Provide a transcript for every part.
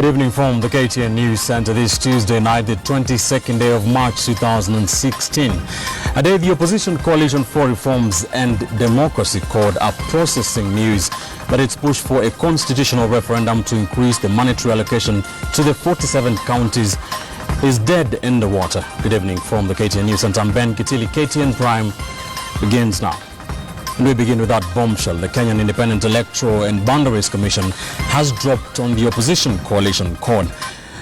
Good evening from the KTN News Center this Tuesday night, the 22nd day of March 2016. A day the Opposition Coalition for Reforms and Democracy called are processing news that its push for a constitutional referendum to increase the monetary allocation to the 47 counties is dead in the water. Good evening from the KTN News Center. I'm Ben Kitili. KTN Prime begins now. And we begin with that bombshell. The Kenyan Independent Electoral and Boundaries Commission has dropped on the opposition coalition code.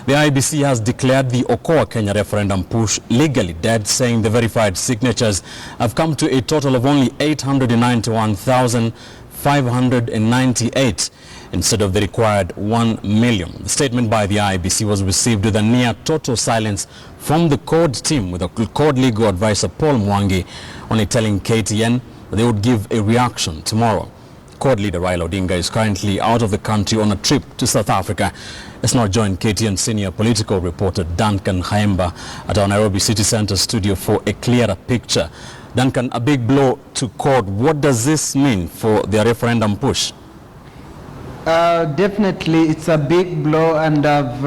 The IEBC has declared the Okoa Kenya referendum push legally dead, saying the verified signatures have come to a total of only 891,598 instead of the required 1 million. The statement by the IEBC was received with a near total silence from the code team, with a code legal advisor Paul Mwangi only telling KTN they would give a reaction tomorrow. Code leader Raila Odinga is currently out of the country on a trip to South Africa. Let's now join KTN senior political reporter Duncan Haemba at our Nairobi City Centre studio for a clearer picture. Duncan, a big blow to Code. What does this mean for their referendum push? Definitely, it's a big blow, and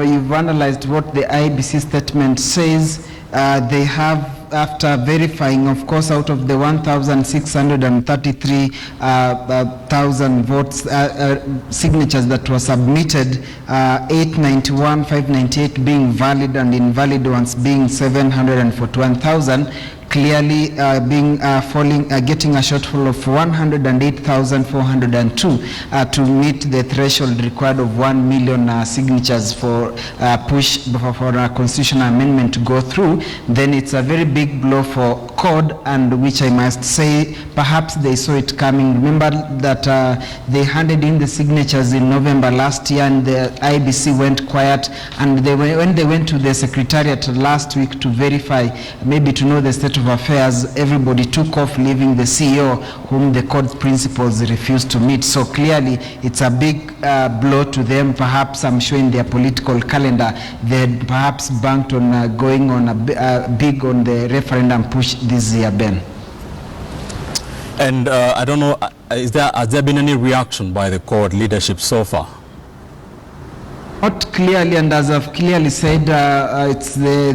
you've analyzed what the IEBC statement says. They have, after verifying, of course, out of the 1,633,000 votes, signatures that were submitted, 891,598 being valid and invalid ones being 741,000. Clearly getting a shortfall of 108,402 to meet the threshold required of 1 million signatures for push for a constitutional amendment to go through. Then it's a very big blow for CORD, and which I must say perhaps they saw it coming. Remember that they handed in the signatures in November last year, and the IEBC went quiet, and when they went to the secretariat last week to verify, maybe to know the state of affairs, everybody took off, leaving the CEO, whom the CORD principals refused to meet. So clearly it's a big blow to them. Perhaps, I'm sure, in their political calendar they had perhaps banked on going on big on the referendum push this year, Ben. And I don't know, has there been any reaction by the CORD leadership so far? Not clearly, and as I've clearly said, it's the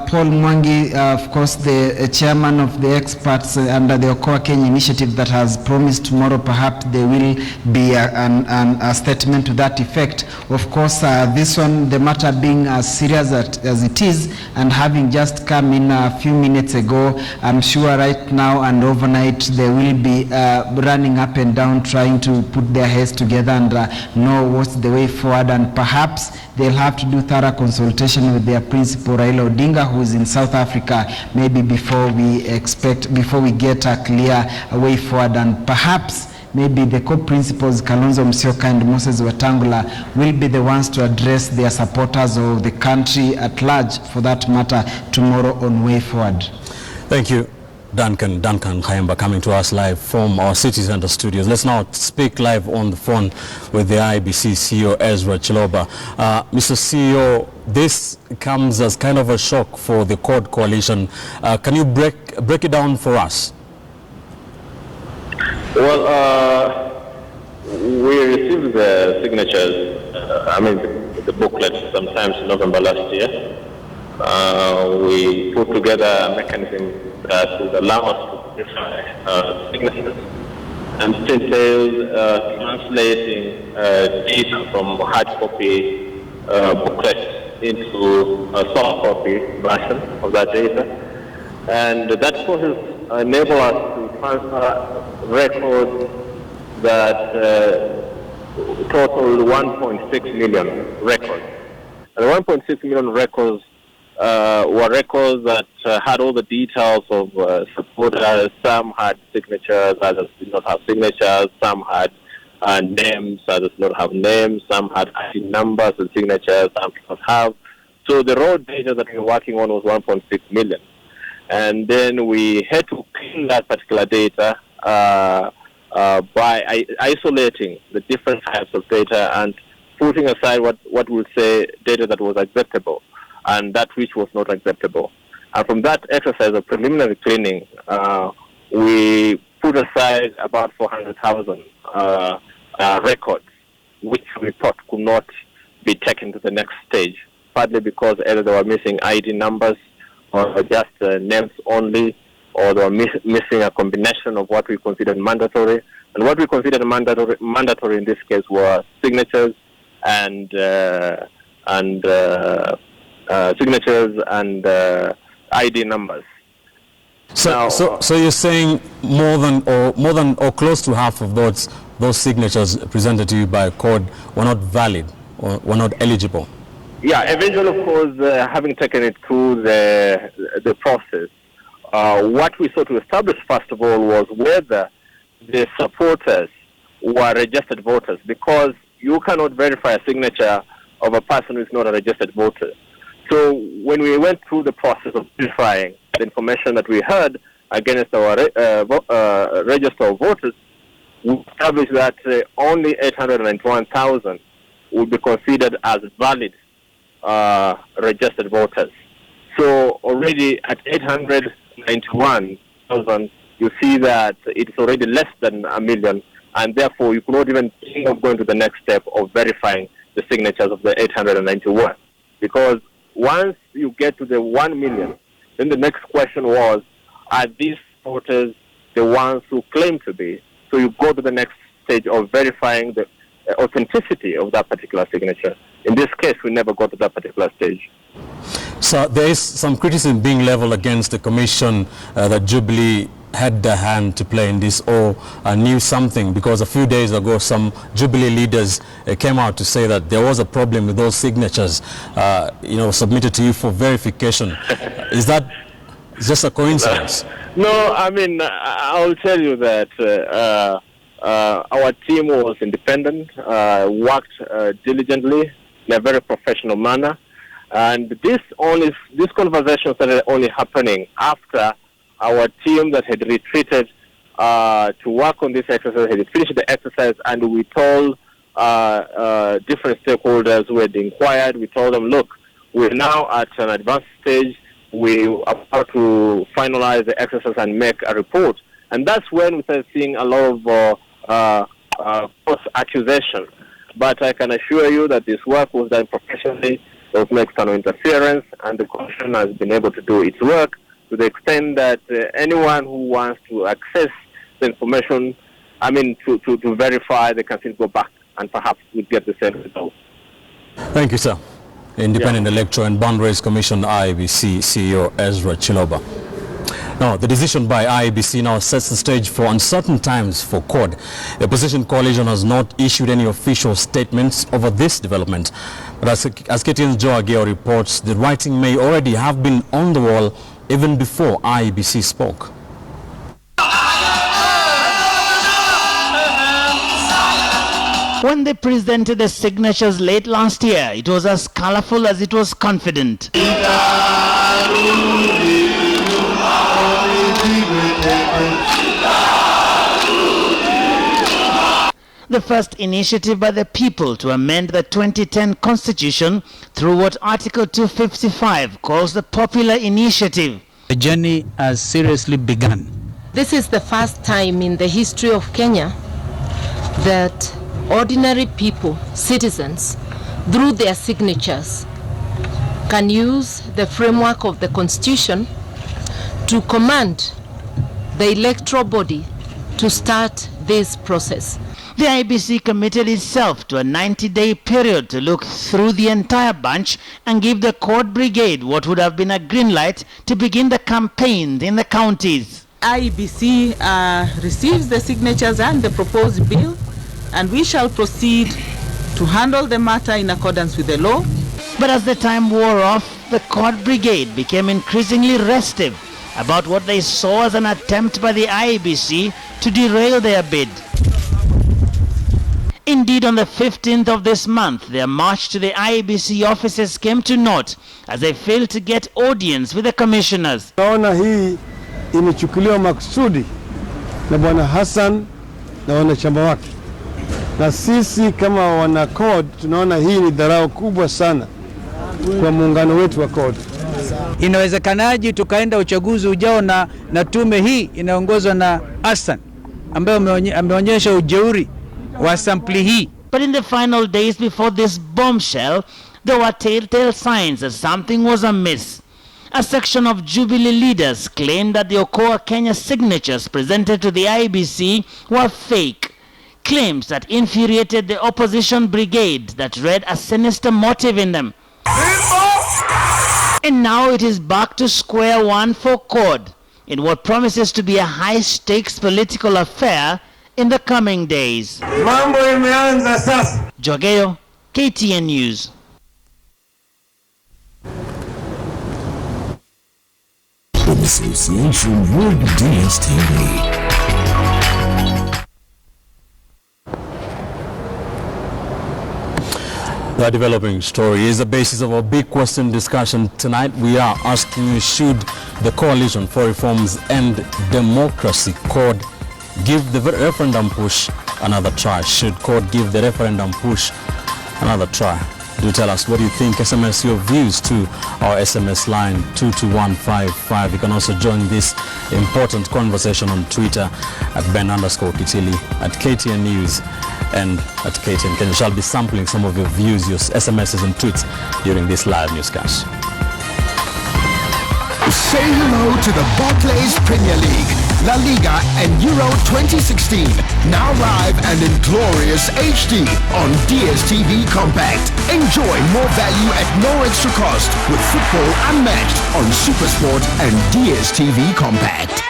Paul Mwangi, of course, the chairman of the experts under the Okoa Kenya initiative, that has promised tomorrow perhaps there will be a statement to that effect. Of course, this one, the matter being as serious as it is, and having just come in a few minutes ago, I'm sure right now and overnight they will be running up and down trying to put their heads together and know what's the way forward, and perhaps they'll have to do thorough consultation with their principal Raila Odinga, who is in South Africa, maybe before we get a clear way forward. And perhaps maybe the co-principals Kalonzo Musyoka and Moses Wetangula will be the ones to address their supporters or the country at large, for that matter, tomorrow on way forward. Thank you, Duncan Haemba, coming to us live from our City Center studios. Let's now speak live on the phone with the IEBC CEO, Ezra Chiloba. Mr. CEO, this comes as kind of a shock for the CORD coalition. Can you break it down for us? Well, we received the signatures, the booklet sometimes in November last year. We put together a mechanism that would allow us to verify signatures, and it entails translating data from hard copy booklet into a soft copy version of that data, and that process enables us to transfer records that total 1.6 million records. And 1.6 million records were records that had all the details of supporters. Some had signatures, others did not have signatures. Some had names, others did not have names. Some had ID numbers and signatures, some did not have. So the raw data that we were working on was 1.6 million. And then we had to clean that particular data by isolating the different types of data and putting aside what we'll say data that was acceptable and that which was not acceptable. And from that exercise of preliminary cleaning, we put aside about 400,000 records, which we thought could not be taken to the next stage, partly because either they were missing ID numbers or just names only, or they were missing a combination of what we considered mandatory. And what we considered mandatory in this case were signatures and ID numbers. So you're saying more than or close to half of those signatures presented to you by a court were not valid or were not eligible? Yeah, eventually, of course, having taken it through the process, what we sought to establish, first of all, was whether the supporters were registered voters, because you cannot verify a signature of a person who is not a registered voter. So when we went through the process of verifying the information that we heard against our register of voters, we established that only 891,000 would be considered as valid registered voters. So already at 891,000, you see that it's already less than a million, and therefore you could not even think of going to the next step of verifying the signatures of the 891. Because once you get to the 1 million, then the next question was, are these voters the ones who claim to be? So you go to the next stage of verifying the authenticity of that particular signature. In this case, we never got to that particular stage. So there is some criticism being leveled against the Commission that Jubilee had the hand to play in this, or knew something, because a few days ago some Jubilee leaders came out to say that there was a problem with those signatures submitted to you for verification. Is that just a coincidence? No, I mean, I'll tell you that our team was independent, worked diligently in a very professional manner, and this conversation started only happening after our team that had retreated to work on this exercise had finished the exercise, and we told different stakeholders who had inquired, we told them, look, we're now at an advanced stage. We are about to finalize the exercise and make a report. And that's when we started seeing a lot of false accusations. But I can assure you that this work was done professionally. There was no external interference, and the Commission has been able to do its work to the extent that anyone who wants to access the information, to verify, they can still go back and perhaps we'll get the same result. Thank you, sir. Independent Electoral and Boundaries Commission, IEBC CEO Ezra Chiloba. Now, the decision by IEBC now sets the stage for uncertain times for CORD. The opposition coalition has not issued any official statements over this development. But as KTN's Joe Ageo reports, the writing may already have been on the wall even before IEBC spoke. When they presented the signatures late last year, it was as colorful as it was confident. The first initiative by the people to amend the 2010 Constitution through what Article 255 calls the Popular Initiative. The journey has seriously begun. This is the first time in the history of Kenya that ordinary people, citizens, through their signatures, can use the framework of the Constitution to command the electoral body to start this process. The IEBC committed itself to a 90-day period to look through the entire bunch and give the CORD brigade what would have been a green light to begin the campaigns in the counties. IEBC receives the signatures and the proposed bill, and we shall proceed to handle the matter in accordance with the law. But as the time wore off, the CORD brigade became increasingly restive about what they saw as an attempt by the IEBC to derail their bid. Indeed, on the 15th of this month, their march to the IEBC offices came to naught as they failed to get audience with the commissioners. Naona hii imechukuliwa makusudi na Bwana Hassan na wanachama wake. Na sisi kama wana CORD tunaona hii ni dharau kubwa sana kwa muungano wetu wa CORD. Inawezekanaje tukaenda uchaguzi ujao na tume hii inaongozwa na Hassan ambaye ameonyesha ujeuri wa sampli hii But in the final days before this bombshell, there were telltale signs that something was amiss. A section of Jubilee leaders claimed that the Okoa Kenya signatures presented to the IEBC were fake. Claims that infuriated the opposition brigade that read a sinister motive in them. And now it is back to square one for CORD in what promises to be a high-stakes political affair in the coming days. Jogeyo, KTN News. In association with DSTV. The developing story is the basis of our big question discussion tonight. We are asking you, should the Coalition for Reforms and Democracy, CORD, give the referendum push another try? Should CORD give the referendum push another try? Do tell us what you think. SMS your views to our SMS line 22155. You can also join this important conversation on Twitter at Ben_Kitili, at KTN News, and at KTN Kenya. Shall be sampling some of your views, your SMSs and tweets during this live newscast. Say hello to the Barclays Premier League, La Liga and Euro 2016. Now live and in glorious HD on DSTV Compact. Enjoy more value at no extra cost with football unmatched on Supersport and DSTV Compact.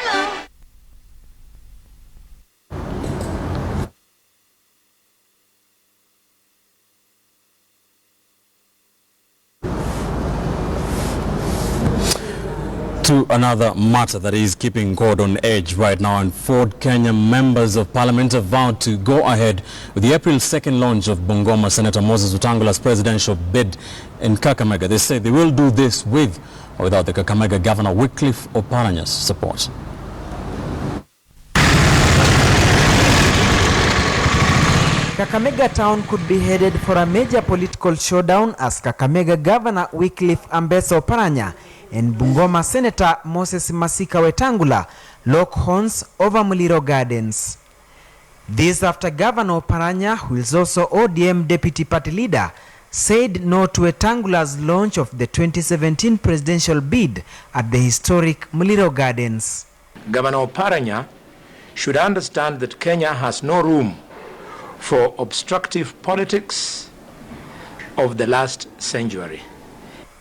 To another matter that is keeping CORD on edge right now, and Ford Kenya members of parliament have vowed to go ahead with the April 2nd launch of Bungoma Senator Moses Wetangula's presidential bid in Kakamega. They say they will do this with or without the Kakamega Governor Wycliffe Oparanya's support. Kakamega town could be headed for a major political showdown as Kakamega Governor Wycliffe Oparanya and Bungoma Senator Moses Masika Wetangula lock horns over Muliro Gardens. This after Governor Oparanya, who is also ODM Deputy Party Leader, said no to Wetangula's launch of the 2017 presidential bid at the historic Muliro Gardens. Governor Oparanya should understand that Kenya has no room for obstructive politics of the last century.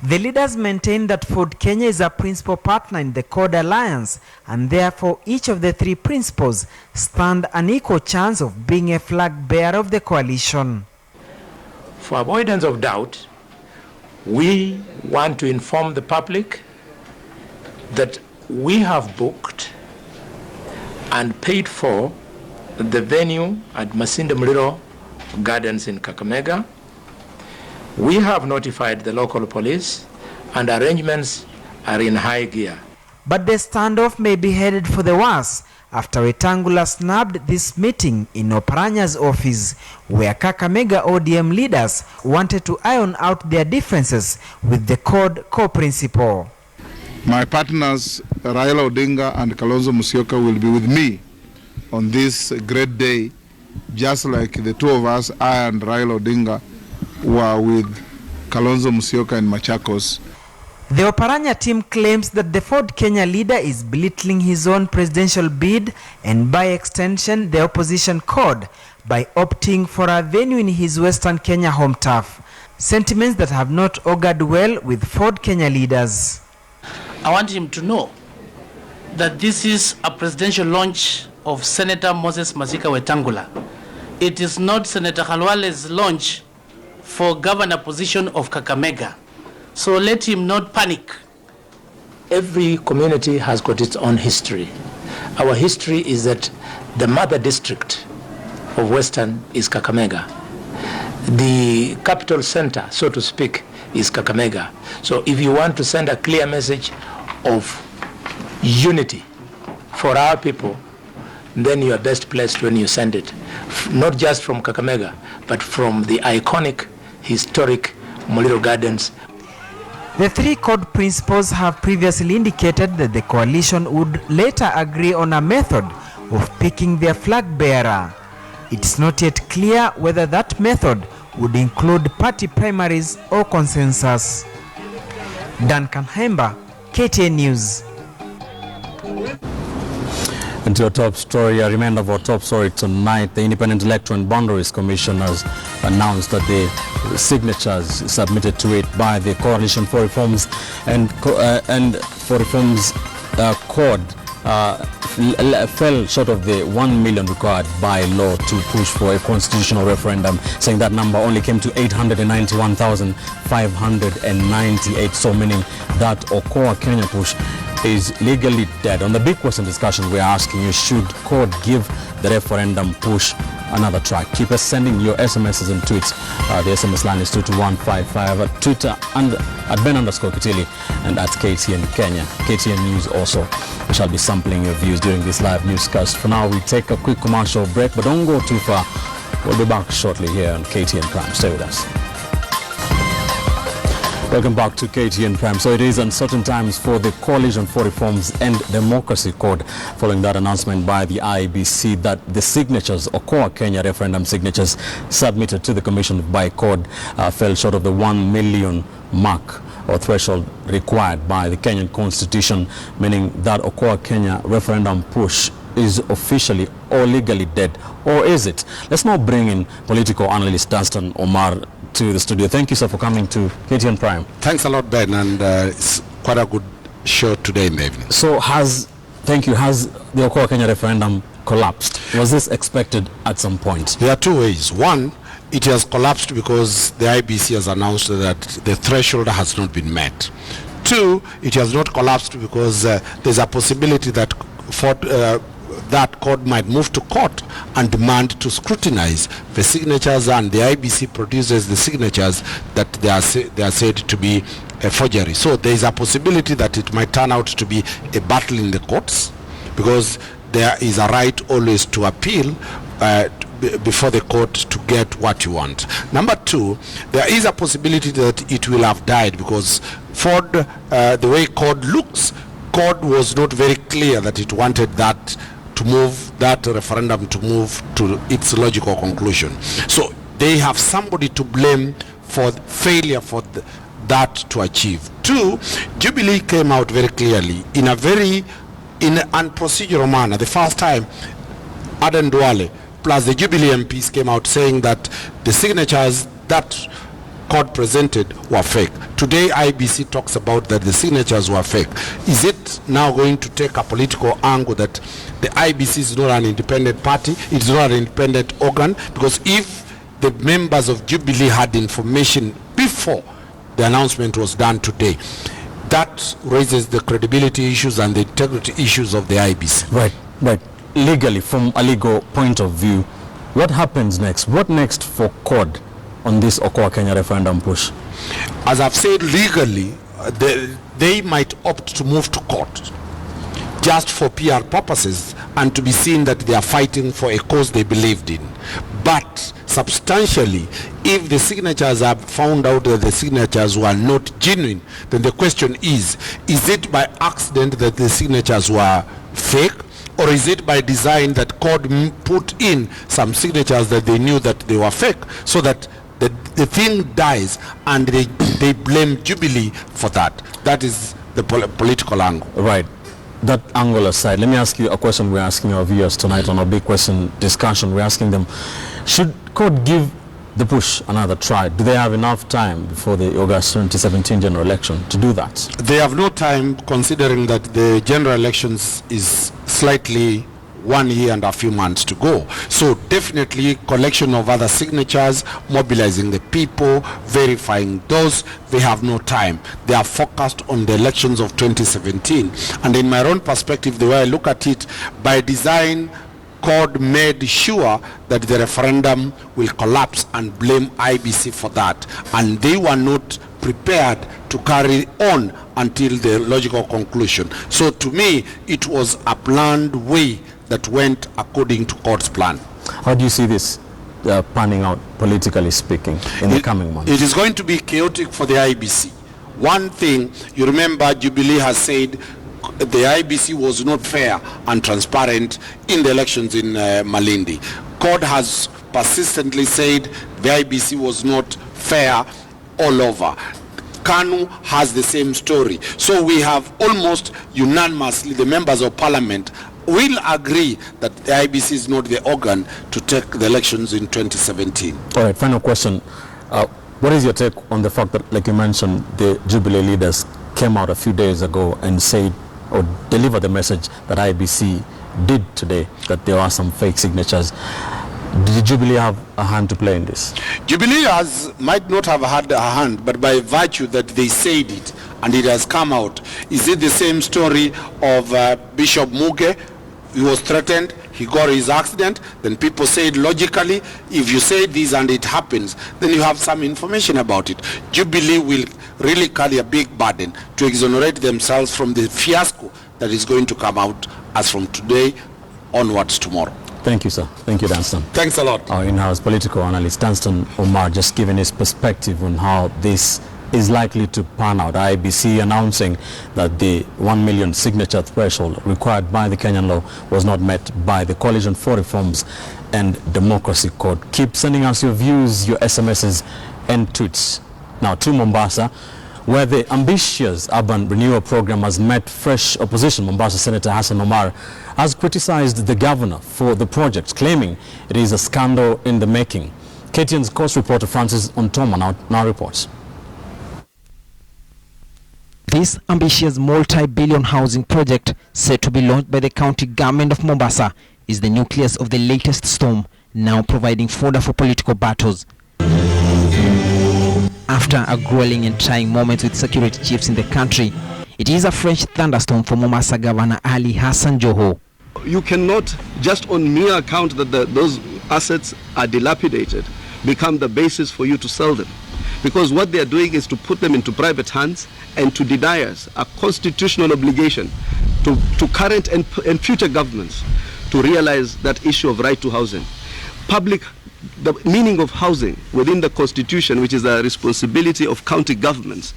The leaders maintain that Ford Kenya is a principal partner in the CORD alliance, and therefore each of the three principals stand an equal chance of being a flag bearer of the coalition. For avoidance of doubt, we want to inform the public that we have booked and paid for the venue at Masinde Muliro Gardens in Kakamega. We have notified the local police and arrangements are in high gear. But the standoff may be headed for the worse after Wetangula snapped this meeting in Oparanya's office, where Kakamega ODM leaders wanted to iron out their differences with the CORD co-principal. My partners Raila Odinga and Kalonzo Musyoka will be with me on this great day, just like the two of us, I and Raila Odinga, were with Kalonzo Musyoka and Machakos. The Oparanya team claims that the Ford Kenya leader is belittling his own presidential bid and by extension the opposition CORD by opting for a venue in his Western Kenya home turf. Sentiments that have not augured well with Ford Kenya leaders. I want him to know that this is a presidential launch of Senator Moses Masika Wetangula. It is not Senator Khalwale's launch for governor position of Kakamega. So let him not panic. Every community has got its own history. Our history is that the mother district of Western is Kakamega. The capital center, so to speak, is Kakamega. So if you want to send a clear message of unity for our people, then you are best placed when you send it, not just from Kakamega, but from the iconic, historic Muliro Gardens. The three CORD principals have previously indicated that the coalition would later agree on a method of picking their flag bearer. it's not yet clear whether that method would include party primaries or consensus. Duncan Hemba, KTN News. And to your top story, a reminder of our top story tonight, the Independent Electoral and Boundaries Commission has announced that the signatures submitted to it by the Coalition for Reforms and for Reforms Code fell short of the 1 million required by law to push for a constitutional referendum, saying that number only came to 891,598, so meaning that Okoa Kenya push is legally dead. On the big question discussion, we are asking you, should CORD give the referendum push another try? Keep us sending your SMSs and tweets. The SMS line is 22155 at Twitter and at Ben_Kitili and at KTN Kenya. KTN News also. We shall be sampling your views during this live newscast. For now, we take a quick commercial break, but don't go too far. We'll be back shortly here on KTN Prime. Stay with us. Welcome back to KTN Prime. So it is uncertain times for the Coalition for Reforms and Democracy Code, following that announcement by the IEBC that the signatures, Okoa Kenya referendum signatures submitted to the Commission by CORD fell short of the 1 million mark or threshold required by the Kenyan Constitution, meaning that Okoa Kenya referendum push is officially or legally dead. Or is it? Let's now bring in political analyst Dunstan Omar to the studio. Thank you, sir, for coming to KTN Prime. Thanks a lot, Ben, and it's quite a good show today in the evening. So has the Okoa Kenya referendum collapsed? Was this expected at some point? There are two ways. One, it has collapsed because the IEBC has announced that the threshold has not been met. Two, it has not collapsed because there's a possibility that that CORD might move to court and demand to scrutinize the signatures, and the IEBC produces the signatures that they are said to be a forgery. So there is a possibility that it might turn out to be a battle in the courts, because there is a right always to appeal before the court to get what you want. Number two, there is a possibility that it will have died because the way CORD looks, CORD was not very clear that it wanted that referendum to move to its logical conclusion. So they have somebody to blame for failure for that to achieve. Two, Jubilee came out very clearly in a procedural manner. The first time, Aden Duale plus the Jubilee MPs came out saying that the signatures that CORD presented were fake. Today, IEBC talks about that the signatures were fake. Is it now going to take a political angle that the IEBC is not an independent party, it's not an independent organ? Because if the members of Jubilee had information before the announcement was done today, that raises the credibility issues and the integrity issues of the IEBC. Right. Legally, from a legal point of view, what happens next? What next for CORD on this Okoa Kenya referendum push? As I've said, legally, they might opt to move to court just for PR purposes and to be seen that they are fighting for a cause they believed in. But substantially, if the signatures are found out that the signatures were not genuine, then the question is it by accident that the signatures were fake? Or is it by design that CORD put in some signatures that they knew that they were fake, so that the thing dies and they blame Jubilee for that? That is the political angle. Right. That angle aside, let me ask you a question we're asking our viewers tonight on our big question discussion. We're asking them, should CORD give the push another try? Do they have enough time before the August 2017 general election to do that? They have no time, considering that the general elections is slightly 1 year and a few months to go. So definitely collection of other signatures, mobilizing the people, verifying those, they have no time. They are focused on the elections of 2017. And in my own perspective, the way I look at it, by design, CORD made sure that the referendum will collapse and blame IEBC for that. And they were not prepared to carry on until the logical conclusion. So to me, it was a planned way that went according to CORD's plan. How do you see this panning out, politically speaking, in the coming months? It is going to be chaotic for the IEBC. One thing, you remember Jubilee has said the IEBC was not fair and transparent in the elections in Malindi. CORD has persistently said the IEBC was not fair all over. KANU has the same story. So we have almost unanimously, the members of parliament will agree that the IEBC is not the organ to take the elections in 2017. All right, final question. What is your take on the fact that, like you mentioned, the Jubilee leaders came out a few days ago and said or delivered the message that IEBC did today, that there are some fake signatures? Did Jubilee have a hand to play in this? Jubilee might not have had a hand, but by virtue that they said it and it has come out. Is it the same story of Bishop Muge? He was threatened, he got his accident, then people said logically, if you say this and it happens, then you have some information about it. Jubilee will really carry a big burden to exonerate themselves from the fiasco that is going to come out as from today onwards tomorrow. Thank you, sir. Thank you, Danstan. Thanks a lot. Our in-house political analyst, Danstan Omar, just giving his perspective on how this is likely to pan out. IEBC announcing that the 1 million signature threshold required by the Kenyan law was not met by the Coalition for Reforms and Democracy CORD. Keep sending us your views, your SMSs and tweets. Now to Mombasa, where the ambitious urban renewal program has met fresh opposition. Mombasa Senator Hassan Omar has criticized the governor for the project, claiming it is a scandal in the making. KTN's coast reporter Francis Ontoma now reports. This ambitious multi-billion housing project, set to be launched by the county government of Mombasa, is the nucleus of the latest storm, now providing fodder for political battles. After a grueling and trying moment with security chiefs in the country, it is a fresh thunderstorm for Mombasa Governor Ali Hassan Joho. You cannot, just on mere account that those assets are dilapidated, become the basis for you to sell them. Because what they are doing is to put them into private hands and to deny us a constitutional obligation to current and future governments to realize that issue of right to housing. The meaning of housing within the constitution, which is a responsibility of county governments,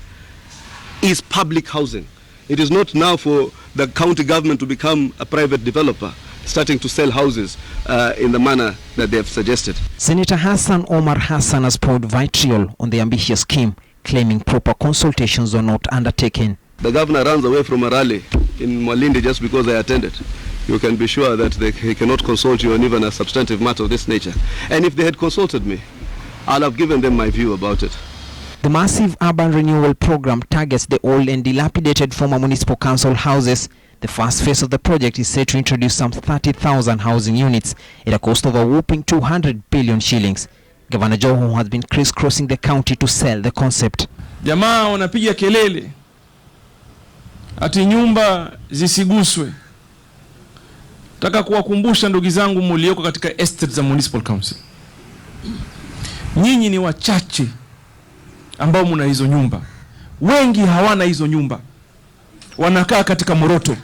is public housing. It is not now for the county government to become a private developer, starting to sell houses in the manner that they have suggested. Senator Hassan Omar Hassan has poured vitriol on the ambitious scheme, claiming proper consultations were not undertaken. The governor runs away from a rally in Malindi just because I attended. You can be sure that he cannot consult you on even a substantive matter of this nature. And if they had consulted me, I'll have given them my view about it. The massive urban renewal program targets the old and dilapidated former municipal council houses. The first phase of the project is set to introduce some 30,000 housing units at a cost of a whopping 200 billion shillings. Governor Joho has been crisscrossing the county to sell the concept. Jamaa wanapiga kelele ati nyumba zisiguswe. Nataka kuwakumbusha ndugu zangu mlioko katika estate za municipal council. Nyinyi ni wachache ambao mna hizo nyumba. Wengi hawana hizo nyumba. Wanakaa katika moroto.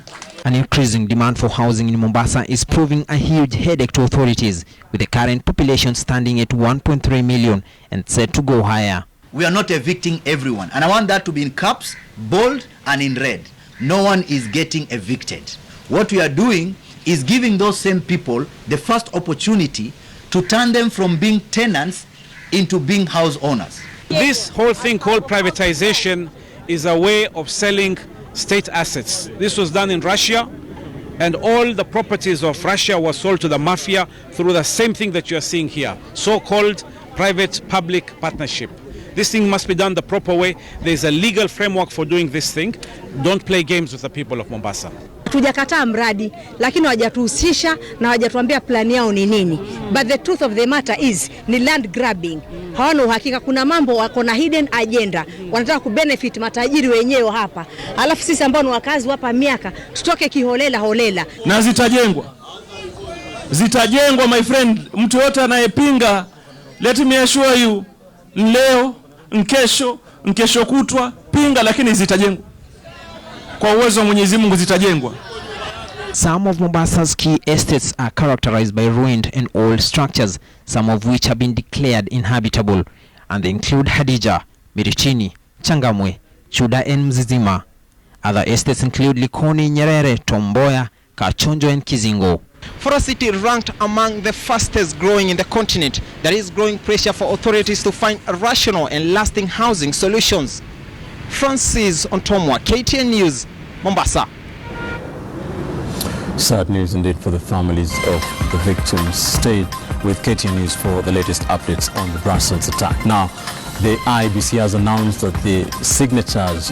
An increasing demand for housing in Mombasa is proving a huge headache to authorities, with the current population standing at 1.3 million and set to go higher. We are not evicting everyone, and I want that to be in caps, bold and in red. No one is getting evicted. What we are doing is giving those same people the first opportunity to turn them from being tenants into being house owners. This whole thing called privatization is a way of selling state assets. This was done in Russia, and all the properties of Russia were sold to the mafia through the same thing that you are seeing here, so-called private-public partnership. This thing must be done the proper way. There's a legal framework for doing this thing. Don't play games with the people of Mombasa. Tujakataa mradi, lakini hawajatuhusisha na hawajatuambia plan yao ni nini. But the truth of the matter is ni land grabbing. Hawana uhakika, kuna mambo wako na hidden agenda. Wanataka kubenefit matajiri wenyewe hapa. Alafu sisi ambao ni wakazi hapa miaka tutoke kiholela holela. Na zitajengwa. Zitajengwa my friend. Mtu yote anayepinga, let me assure you, leo, nkesho kutwa, pinga, lakini zitajengwa. Kwa uwezo wa Mwenyezi Mungu zitajengwa. Some of Mombasa's key estates are characterized by ruined and old structures, some of which have been declared inhabitable, and they include Hadija, Mirichini, Changamwe, Chuda and Mzizima. Other estates include Likoni, Nyerere, Tomboya, Kachonjo and Kizingo. For a city ranked among the fastest growing in the continent, there is growing pressure for authorities to find rational and lasting housing solutions. Francis Ontomwa, KTN News, Mombasa. Sad news indeed for the families of the victims. Stay with KTN News for the latest updates on the Brussels attack. Now, the IEBC has announced that the signatures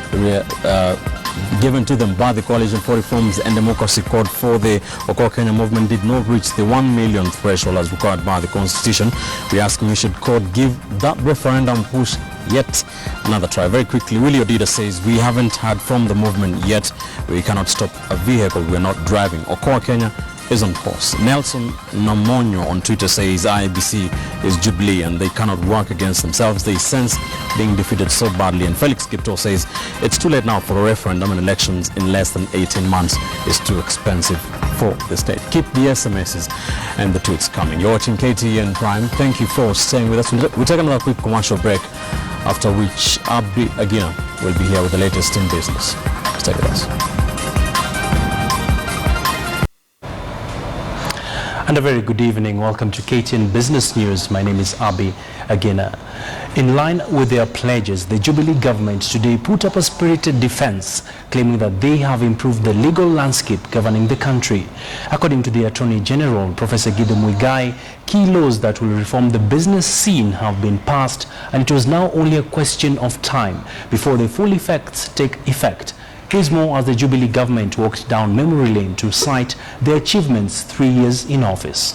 given to them by the Coalition for Reforms and Democracy called for the Okoa Kenya movement did not reach the 1 million threshold as required by the Constitution. We ask you should court give that referendum push yet another try. Very quickly, Willie Odida says, we haven't heard from the movement yet. We cannot stop a vehicle we're not driving. Okoa Kenya is on course. Nelson Namonyo on Twitter says IEBC is Jubilee and they cannot work against themselves. They sense being defeated so badly. And Felix Kipto says it's too late now for a referendum, and elections in less than 18 months is too expensive for the state. Keep the SMSs and the tweets coming. You're watching KTN Prime. Thank you for staying with us. We'll take another quick commercial break, after which Abdi Agina will be here with the latest in business. Stay with us. And a very good evening. Welcome to KTN Business News. My name is Abi Agena. In line with their pledges, the Jubilee government today put up a spirited defense, claiming that they have improved the legal landscape governing the country. According to the Attorney General, Professor Gideon Muigai, key laws that will reform the business scene have been passed, and it was now only a question of time before the full effects take effect. Here's more as the Jubilee government walked down memory lane to cite their achievements 3 years in office.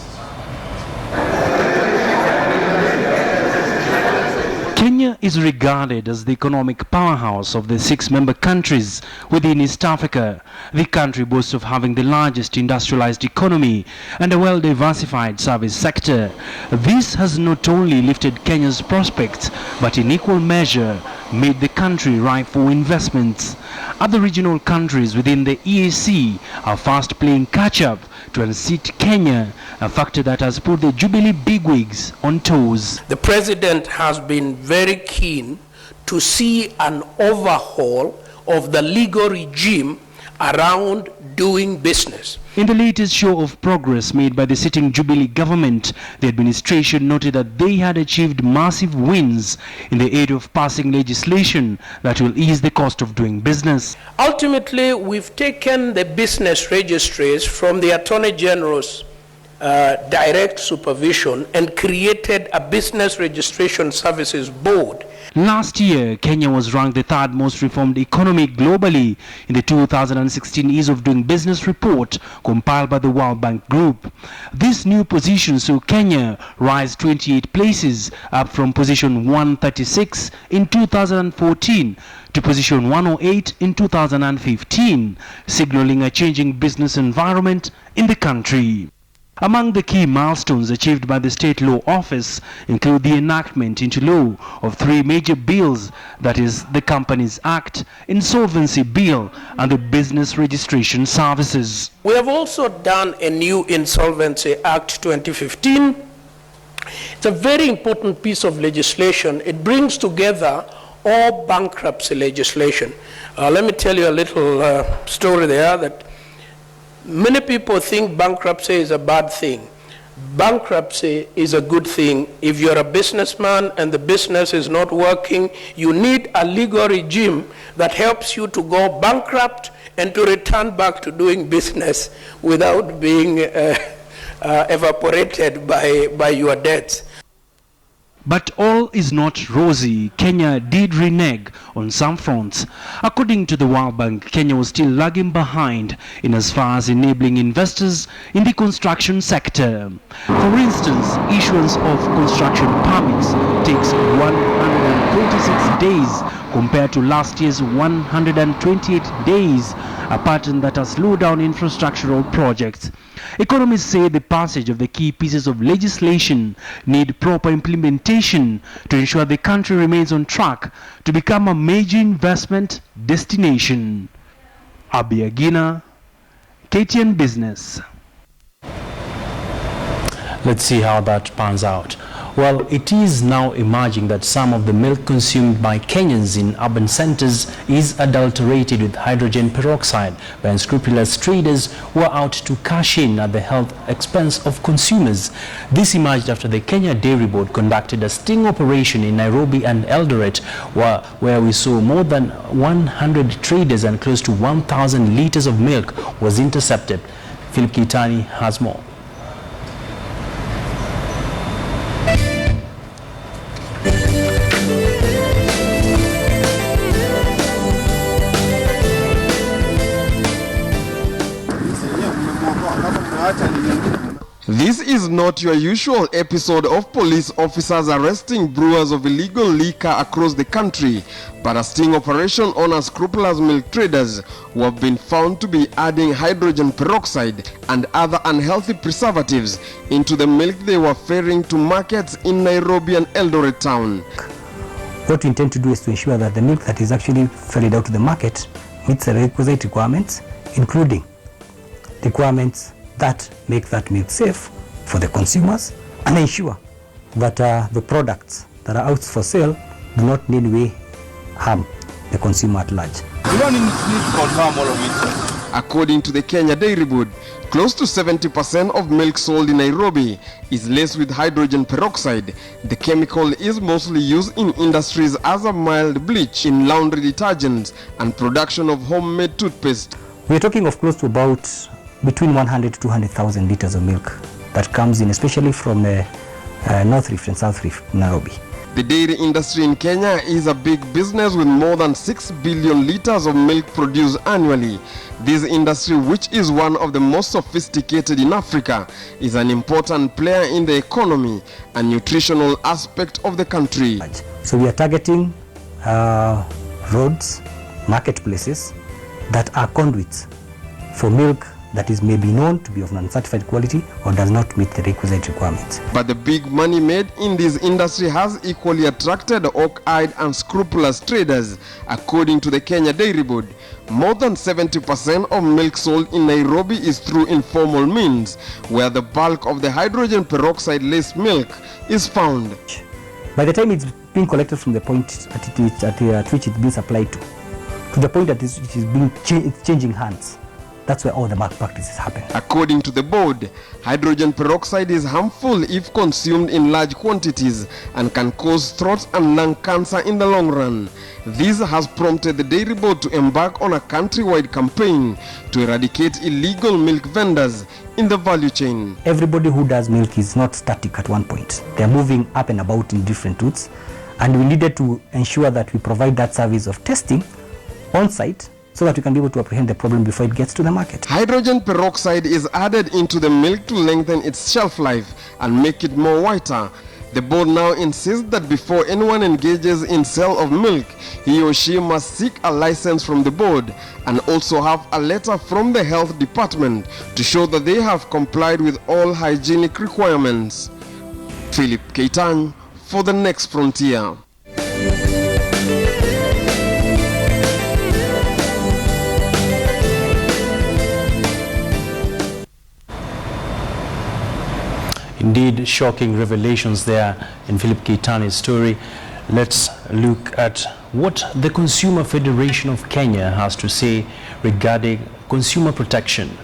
Kenya is regarded as the economic powerhouse of the 6 member countries within East Africa. The country boasts of having the largest industrialized economy and a well-diversified service sector. This has not only lifted Kenya's prospects, but in equal measure made the country ripe for investments. Other regional countries within the EAC are fast playing catch-up to unseat Kenya, a factor that has put the Jubilee bigwigs on toes. The president has been very keen to see an overhaul of the legal regime around doing business. In the latest show of progress made by the sitting Jubilee government, the administration noted that they had achieved massive wins in the area of passing legislation that will ease the cost of doing business. Ultimately, we've taken the business registries from the Attorney General's direct supervision and created a business registration services board. Last year, Kenya was ranked the 3rd most reformed economy globally in the 2016 Ease of Doing Business report compiled by the World Bank Group. This new position saw Kenya rise 28 places, up from position 136 in 2014 to position 108 in 2015, signaling a changing business environment in the country. Among the key milestones achieved by the State Law Office include the enactment into law of 3 major bills, that is, the Companies Act, Insolvency Bill, and the Business Registration Services. We have also done a new Insolvency Act 2015. It's a very important piece of legislation. It brings together all bankruptcy legislation. Let me tell you a little story there that many people think bankruptcy is a bad thing. Bankruptcy is a good thing. If you're a businessman and the business is not working, you need a legal regime that helps you to go bankrupt and to return back to doing business without being evaporated by your debts. But all is not rosy. Kenya did renege on some fronts. According to the World Bank, Kenya was still lagging behind in as far as enabling investors in the construction sector. For instance, issuance of construction permits takes 126 days compared to last year's 128 days, a pattern that has slowed down infrastructural projects. Economists say the passage of the key pieces of legislation need proper implementation to ensure the country remains on track to become a major investment destination. Abiagina, KTN Business. Let's see how that pans out. Well, it is now emerging that some of the milk consumed by Kenyans in urban centers is adulterated with hydrogen peroxide by unscrupulous traders who are out to cash in at the health expense of consumers. This emerged after the Kenya Dairy Board conducted a sting operation in Nairobi and Eldoret, where we saw more than 100 traders and close to 1,000 liters of milk was intercepted. Philip Kitani has more. This is not your usual episode of police officers arresting brewers of illegal liquor across the country, but a sting operation on unscrupulous milk traders who have been found to be adding hydrogen peroxide and other unhealthy preservatives into the milk they were ferrying to markets in Nairobi and Eldoret town. What we intend to do is to ensure that the milk that is actually ferried out to the market meets the requisite requirements, including requirements that make that milk safe for the consumers and ensure that the products that are out for sale do not in any way harm the consumer at large. We don't need to confirm all of it. According to the Kenya Dairy Board, close to 70% of milk sold in Nairobi is laced with hydrogen peroxide. The chemical is mostly used in industries as a mild bleach in laundry detergents and production of homemade toothpaste. We are talking of close to about between 100 to 200,000 liters of milk that comes in, especially from the North Rift and South Rift, Nairobi. The dairy industry in Kenya is a big business with more than 6 billion liters of milk produced annually. This industry, which is one of the most sophisticated in Africa, is an important player in the economy and nutritional aspect of the country. So we are targeting roads, marketplaces that are conduits for milk that is maybe known to be of non-certified quality or does not meet the requisite requirements. But the big money made in this industry has equally attracted hawk-eyed and scrupulous traders. According to the Kenya Dairy Board, more than 70% of milk sold in Nairobi is through informal means, where the bulk of the hydrogen peroxide-laced milk is found. By the time it's being collected from the point at which it's being supplied to the point that it is being changing hands, that's where all the malpractices happen. According to the board, hydrogen peroxide is harmful if consumed in large quantities and can cause throat and lung cancer in the long run. This has prompted the Dairy Board to embark on a countrywide campaign to eradicate illegal milk vendors in the value chain. Everybody who does milk is not static at one point. They are moving up and about in different routes, and we needed to ensure that we provide that service of testing on site so that we can be able to apprehend the problem before it gets to the market. Hydrogen peroxide is added into the milk to lengthen its shelf life and make it more whiter. The board now insists that before anyone engages in sale of milk, he or she must seek a license from the board and also have a letter from the health department to show that they have complied with all hygienic requirements. Philip Keitany for the Next Frontier. Indeed, shocking revelations there in Philip Keitany's story. Let's look at what the Consumer Federation of Kenya has to say regarding consumer protection.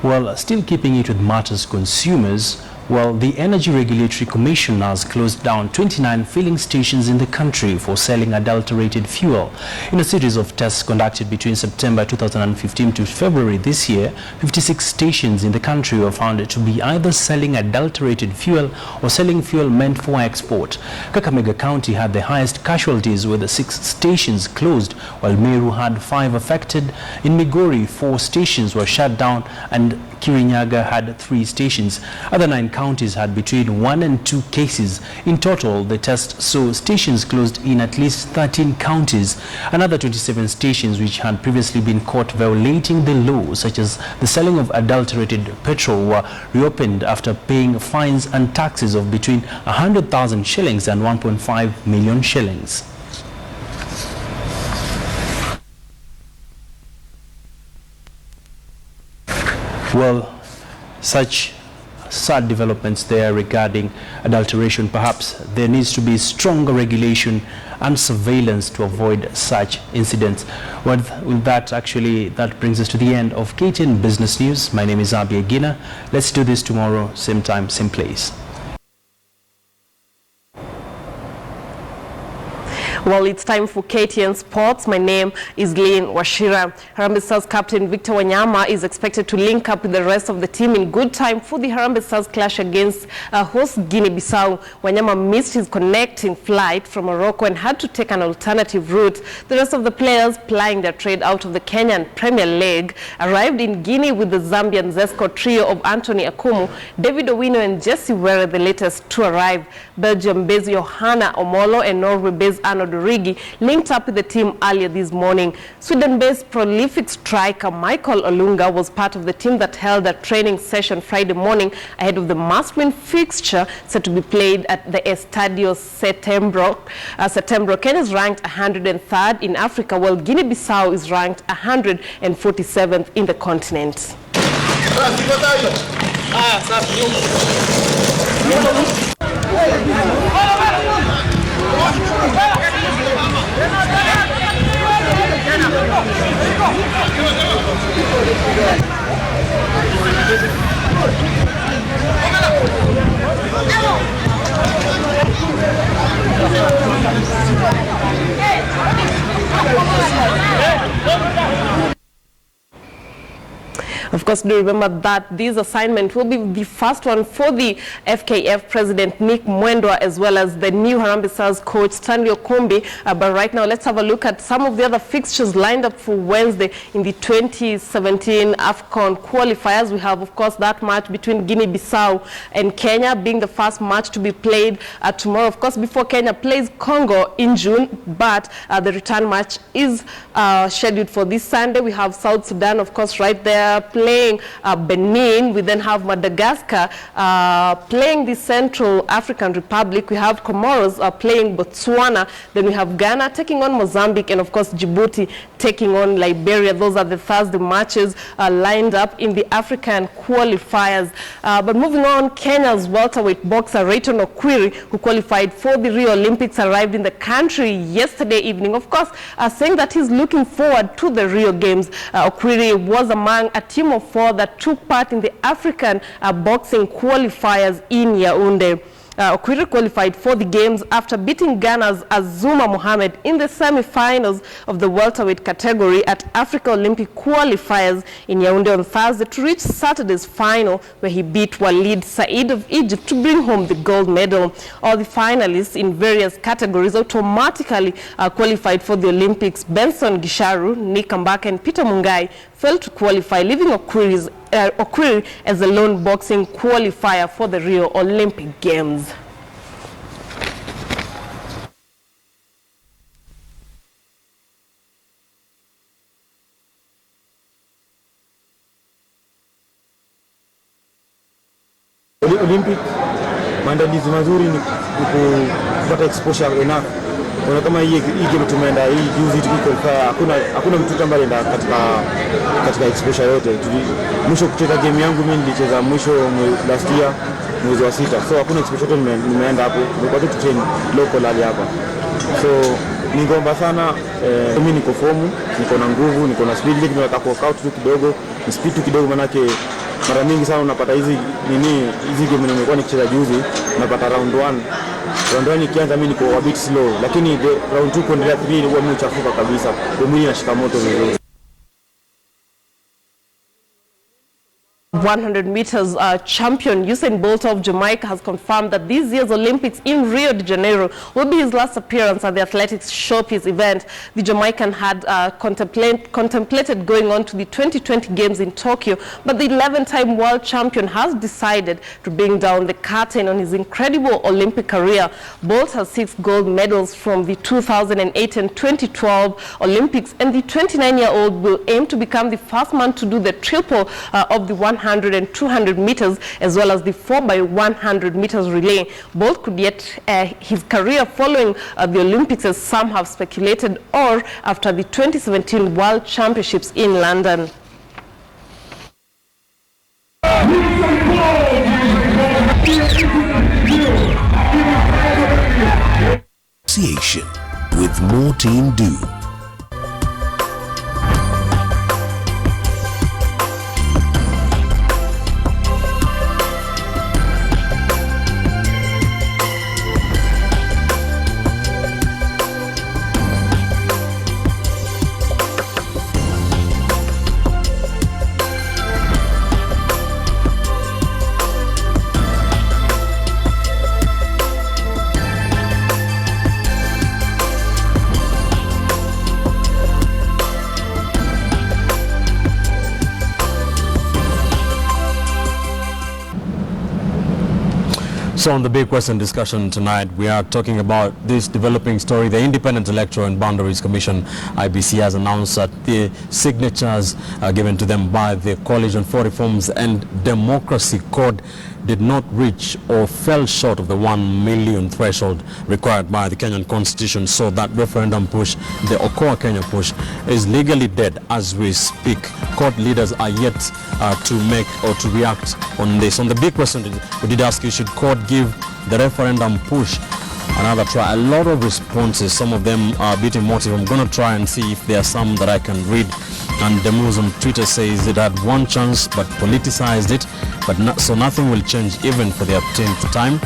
Well, still keeping it with matters consumers, well, the Energy Regulatory Commission has closed down 29 filling stations in the country for selling adulterated fuel. In a series of tests conducted between September 2015 to February this year, 56 stations in the country were found to be either selling adulterated fuel or selling fuel meant for export. Kakamega County had the highest casualties with 6 stations closed, while Meru had 5 affected. In Migori, 4 stations were shut down, and Kirinyaga had 3 stations. Other 9 counties had between 1 and 2 cases. In total, the test saw stations closed in at least 13 counties. Another 27 stations which had previously been caught violating the law, such as the selling of adulterated petrol, were reopened after paying fines and taxes of between 100,000 shillings and 1.5 million shillings. Well, such sad developments there regarding adulteration. Perhaps there needs to be stronger regulation and surveillance to avoid such incidents. With that, actually, that brings us to the end of KTN Business News. My name is Abi Agina. Let's do this tomorrow, same time, same place. Well, it's time for KTN Sports. My name is Lynn Washira. Harambee Stars captain Victor Wanyama is expected to link up with the rest of the team in good time for the Harambee Stars clash against host Guinea-Bissau. Wanyama missed his connecting flight from Morocco and had to take an alternative route. The rest of the players plying their trade out of the Kenyan Premier League arrived in Guinea with the Zambian Zesco trio of Anthony Akumu, David Owino and Jesse Were, the latest to arrive. Belgium-based Johanna Omolo and Norway-based Arnold Rigi linked up with the team earlier this morning. Sweden-based prolific striker Michael Olunga was part of the team that held a training session Friday morning ahead of the must-win fixture set to be played at the Estadio Setembro. Kenya is ranked 103rd in Africa, while Guinea-Bissau is ranked 147th in the continent. Of course, do remember that this assignment will be the first one for the FKF President Nick Mwendwa, as well as the new Harambee Stars coach Stanley Okumbi. But right now, let's have a look at some of the other fixtures lined up for Wednesday in the 2017 AFCON qualifiers. We have, of course, that match between Guinea-Bissau and Kenya being the first match to be played tomorrow. Of course, before Kenya plays Congo in June, but the return match is scheduled for this Sunday. We have South Sudan, of course, right there playing Benin. We then have Madagascar playing the Central African Republic. We have Comoros playing Botswana. Then we have Ghana taking on Mozambique, and of course Djibouti taking on Liberia. Those are the Thursday matches lined up in the African qualifiers. But moving on, Kenya's welterweight boxer Rayton Okwiri, who qualified for the Rio Olympics, arrived in the country yesterday evening. Of course, saying that he's looking forward to the Rio Games. Okwiri was among a team of 4 that took part in the African boxing qualifiers in Yaoundé. Okwiri qualified for the games after beating Ghana's Azuma Mohammed in the semi-finals of the welterweight category at Africa Olympic qualifiers in Yaoundé on Thursday to reach Saturday's final, where he beat Walid Said of Egypt to bring home the gold medal. All the finalists in various categories automatically qualified for the Olympics. Benson Gisharu, Nick Mbaka and Peter Mungai failed to qualify, leaving Okwiri as a lone boxing qualifier for the Rio Olympic Games. Olympic maandalizi mazuri ni kupata exposure enough. Kuna kama hii game tumeenda hii juzi tukiqualify, hakuna mtu ambaye anaenda katika exposure yote. Mwisho kucheza game yangu mimi nilicheza mwisho last year mwezi wa 6. So hakuna exposure yote nimeenda hapo. Nilikuwa tu train local hali hapa. So ningomba sana mimi niko form, niko na nguvu, niko na speed, lakini nataka workout tu kidogo, ni speed tu kidogo, manake mara mingi sana unapata hizi game nimekuwa nikicheza juzi, unapata round 1 ikianza mimi niko a bit slow, lakini round 2 kuendelea 3 huwa mimi uchafuka kabisa, mwili unashika moto vizuri. 100 meters champion Usain Bolt of Jamaica has confirmed that this year's Olympics in Rio de Janeiro will be his last appearance at the athletics showpiece event. The Jamaican had contemplated going on to the 2020 Games in Tokyo, but the 11-time world champion has decided to bring down the curtain on his incredible Olympic career. Bolt has 6 gold medals from the 2008 and 2012 Olympics, and the 29-year-old will aim to become the first man to do the triple of the 100 and 200 meters, as well as the 4x100 meters relay. Bolt could get his career following the Olympics, as some have speculated, or after the 2017 World Championships in London. association with more team do. So on the big question discussion tonight, we are talking about this developing story. The Independent Electoral and Boundaries Commission, IEBC, has announced that the signatures given to them by the Coalition for Reforms and Democracy Code did not reach or fell short of the 1 million threshold required by the Kenyan Constitution. So that referendum push, the Okoa Kenya push, is legally dead as we speak. Court leaders are yet to make or to react on this. On the big question, we did ask you, should court give the referendum push another try? A lot of responses, some of them are a bit emotive. I'm going to try and see if there are some that I can read. And Demus on Twitter says it had one chance but politicized it, but so nothing will change even for the 10th time.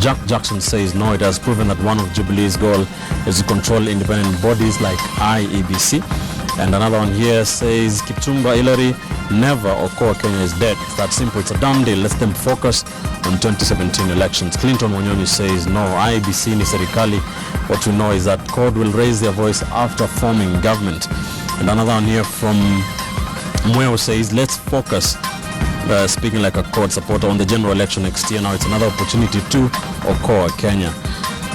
Jack Jackson says no, it has proven that one of Jubilee's goal is to control independent bodies like IEBC. And another one here says Kipchumba Hillary, never. Okoa Kenya is dead. It's that simple. It's a done deal. Let them focus on 2017 elections. Clinton Wanyonyi says no, IEBC ni serikali. What we know is that CORD will raise their voice after forming government. And another one here from Mweo says let's focus, speaking like a CORD supporter, on the general election next year. Now it's another opportunity to Okoa Kenya.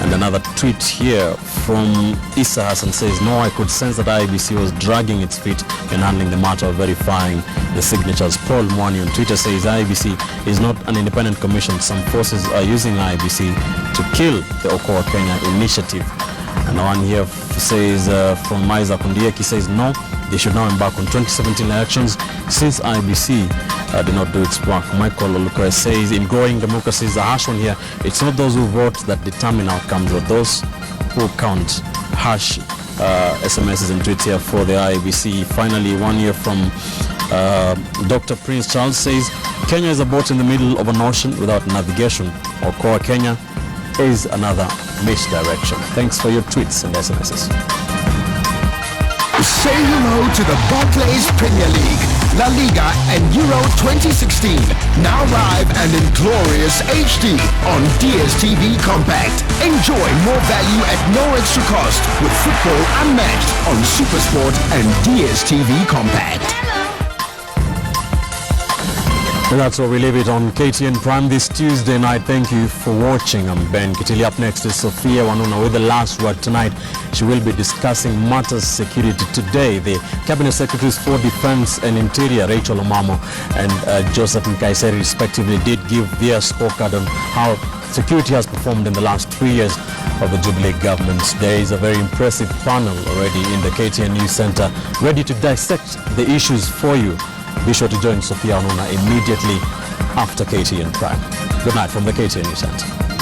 And another tweet here from Issa Hassan says, no, I could sense that IEBC was dragging its feet in handling the matter of verifying the signatures. Paul Mwani on Twitter says IEBC is not an independent commission. Some forces are using IEBC to kill the Okoa Kenya initiative. And one here says from Isaac Kundieki says no, they should now embark on 2017 elections since IEBC did not do its work. Michael Oluka says in growing democracies, the harsh one here, it's not those who vote that determine outcomes, but those who count. Harsh SMSs and tweets here for the IEBC. Finally, one here from Dr. Prince Charles says Kenya is a boat in the middle of an ocean without navigation. Okoa Kenya is another misdirection. Thanks for your tweets and SMSs. Say hello to the Barclays Premier League, La Liga and Euro 2016. Now live and in glorious HD on DSTV Compact. Enjoy more value at no extra cost with football unmatched on Supersport and DSTV Compact. And that's where we leave it on KTN Prime this Tuesday night. Thank you for watching. I'm Ben Kitili. Up next is Sophia Wanuna with the last word tonight. She will be discussing matters security today. The Cabinet Secretaries for Defense and Interior, Rachel Omamo and Joseph Nkaiseri, respectively, did give their scorecard on how security has performed in the last 3 years of the Jubilee government. There is a very impressive panel already in the KTN News Center ready to dissect the issues for you. Be sure to join Sophia Wanuna immediately after KTN Prime. Good night from the KTN News Center.